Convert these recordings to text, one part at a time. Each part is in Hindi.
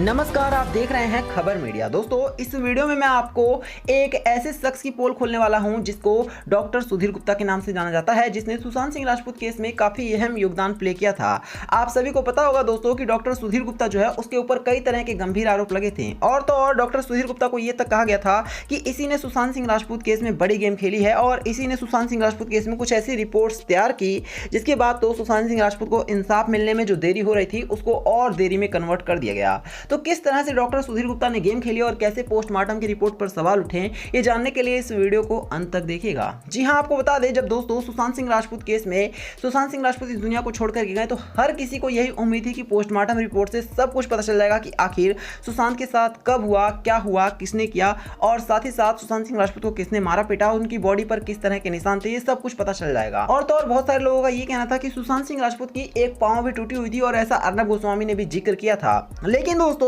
नमस्कार, आप देख रहे हैं खबर मीडिया। दोस्तों, इस वीडियो में मैं आपको एक ऐसे शख्स की पोल खोलने वाला हूं जिसको डॉक्टर सुधीर गुप्ता के नाम से जाना जाता है, जिसने सुशांत सिंह राजपूत केस में काफी अहम योगदान प्ले किया था। आप सभी को पता होगा दोस्तों कि डॉक्टर सुधीर गुप्ता जो है उसके ऊपर कई तरह के गंभीर आरोप लगे थे और तो और डॉक्टर सुधीर गुप्ता को यह तक कहा गया था कि इसी ने सुशांत सिंह राजपूत केस में बड़ी गेम खेली है और इसी ने सुशांत सिंह राजपूत केस में कुछ ऐसी रिपोर्ट्स तैयार की जिसके बाद तो सुशांत सिंह राजपूत को इंसाफ मिलने में जो देरी हो रही थी उसको और देरी में कन्वर्ट कर दिया गया। तो किस तरह से डॉक्टर सुधीर गुप्ता ने गेम खेली और कैसे पोस्टमार्टम की रिपोर्ट पर सवाल उठे, ये जानने के लिए इस वीडियो को अंत तक देखिएगा। जी हां, आपको बता दें, जब दोस्तों सुशांत सिंह राजपूत केस में सुशांत सिंह राजपूत इस दुनिया को छोड़कर गए तो हर किसी को यही उम्मीद थी कि पोस्टमार्टम रिपोर्ट से सब कुछ पता चल जाएगा कि आखिर सुशांत के साथ कब हुआ, क्या हुआ, किसने किया और साथ ही साथ सुशांत सिंह राजपूत को किसने मारा पीटा, उनकी बॉडी पर किस तरह के निशान थे, ये सब कुछ पता चल जाएगा। और तो और बहुत सारे लोगों का ये कहना था कि सुशांत सिंह राजपूत की एक पांव भी टूटी हुई थी और ऐसा अर्नब गोस्वामी ने भी जिक्र किया था। लेकिन दोस्तों,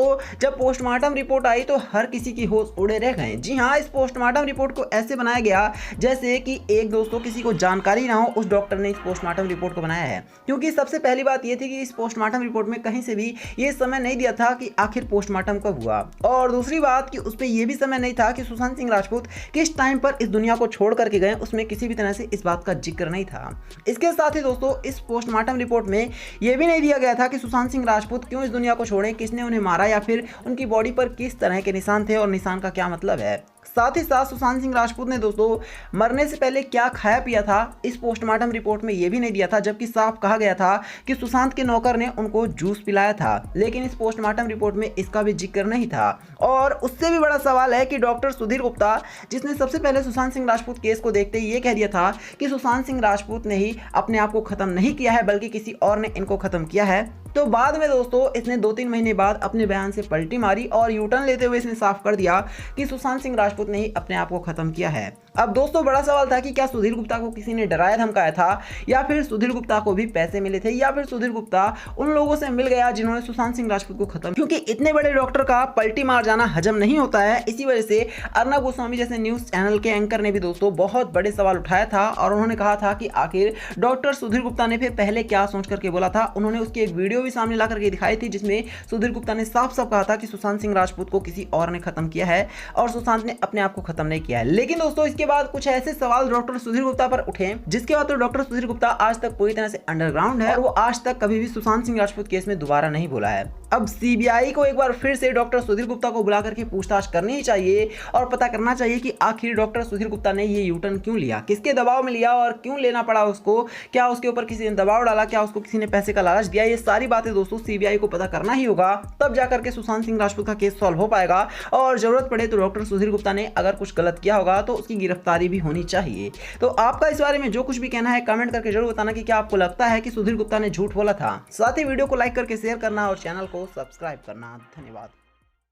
जब पोस्टमार्टम रिपोर्ट आई तो हर किसी की होश उड़े रह गए। जी हाँ, इस पोस्टमार्टम रिपोर्ट को ऐसे बनाया गया जैसे कि एक दोस्तों किसी को जानकारी ना हो, उस डॉक्टर ने इस पोस्टमार्टम रिपोर्ट को बनाया है। क्योंकि सबसे पहली बात यह थी कि इस पोस्टमार्टम रिपोर्ट में कहीं से भी ये समय नहीं दिया था कि आखिर पोस्टमार्टम कब हुआ, और दूसरी बात कि उस पर यह भी समय नहीं था कि सुशांत सिंह राजपूत किस टाइम पर इस दुनिया को छोड़ करके गए, उसमें किसी भी तरह से इस बात का जिक्र नहीं था। इसके साथ ही दोस्तों, इस पोस्टमार्टम रिपोर्ट में यह भी नहीं दिया गया था कि सुशांत सिंह राजपूत क्यों इस दुनिया को छोड़े, किसने उन्हें मारा या फिर उनकी बॉडी पर किस तरह के निशान थे और निशान का क्या मतलब है। साथ ही साथ सुशांत सिंह राजपूत ने दोस्तों मरने से पहले क्या खाया पिया था, इस पोस्टमार्टम रिपोर्ट में यह भी नहीं दिया था, जबकि साफ कहा गया था कि सुशांत के नौकर ने उनको जूस पिलाया था। लेकिन इस पोस्टमार्टम रिपोर्ट में इसका भी जिक्र नहीं था। और उससे भी बड़ा सवाल है कि डॉक्टर सुधीर गुप्ता, जिसने सबसे पहले सुशांत सिंह राजपूत केस को देखते ही ये कह दिया था कि सुशांत सिंह राजपूत ने ही अपने आप को खत्म नहीं किया है बल्कि किसी और ने इनको खत्म किया है, तो बाद में दोस्तों इसने 2-3 महीने बाद अपने बयान से पलटी मारी और यूटर्न लेते हुए इसने साफ कर दिया कि सुशांत सिंह राजपूत ने ही अपने आप को खत्म किया है। अब दोस्तों बड़ा सवाल था कि क्या सुधीर गुप्ता को किसी ने डराया धमकाया था या फिर सुधीर गुप्ता को भी पैसे मिले थे या फिर सुधीर गुप्ता उन लोगों से मिल गया जिन्होंने सुशांत सिंह राजपूत को खत्म, क्योंकि इतने बड़े डॉक्टर का पलटी मार जाना हजम नहीं होता है। इसी वजह से अर्नब गोस्वामी जैसे न्यूज चैनल के एंकर ने भी दोस्तों बहुत बड़े सवाल उठाया था और उन्होंने कहा था कि आखिर डॉक्टर सुधीर गुप्ता ने फिर पहले क्या सोच करके बोला था। उन्होंने उसकी एक वीडियो भी सामने ला करके दिखाई थी जिसमें सुधीर गुप्ता ने साफ साफ कहा था कि सुशांत सिंह राजपूत को किसी और ने खत्म किया है और सुशांत ने अपने आप को खत्म नहीं किया है। लेकिन दोस्तों इसके बाद कुछ ऐसे सवाल डॉक्टर सुधीर गुप्ता पर उठे जिसके बाद तो डॉक्टर सुधीर गुप्ता आज तक पूरी तरह से अंडरग्राउंड है और वो आज तक कभी भी सुशांत सिंह राजपूत केस में दोबारा नहीं बोला है। अब सीबीआई को एक बार फिर से डॉक्टर सुधीर गुप्ता को बुला करके पूछताछ करनी ही चाहिए और पता करना चाहिए कि आखिर डॉक्टर सुधीर गुप्ता ने ये यूटर्न क्यों लिया, किसके दबाव में लिया और क्यों लेना पड़ा उसको, क्या उसके ऊपर किसी ने दबाव डाला, क्या उसको किसी ने पैसे का लालच दिया। ये सारी बातें दोस्तों सीबीआई को पता करना ही होगा, तब जाकर के सुशांत सिंह राजपूत का केस सॉल्व हो पाएगा और जरूरत पड़े तो डॉक्टर सुधीर गुप्ता ने अगर कुछ गलत किया होगा तो उसकी गिरफ्तारी भी होनी चाहिए। तो आपका इस बारे में जो कुछ भी कहना है कमेंट करके जरूर बताना कि क्या आपको लगता है कि सुधीर गुप्ता ने झूठ बोला था। साथ ही वीडियो को लाइक करके शेयर करना और चैनल को सब्सक्राइब करना। धन्यवाद।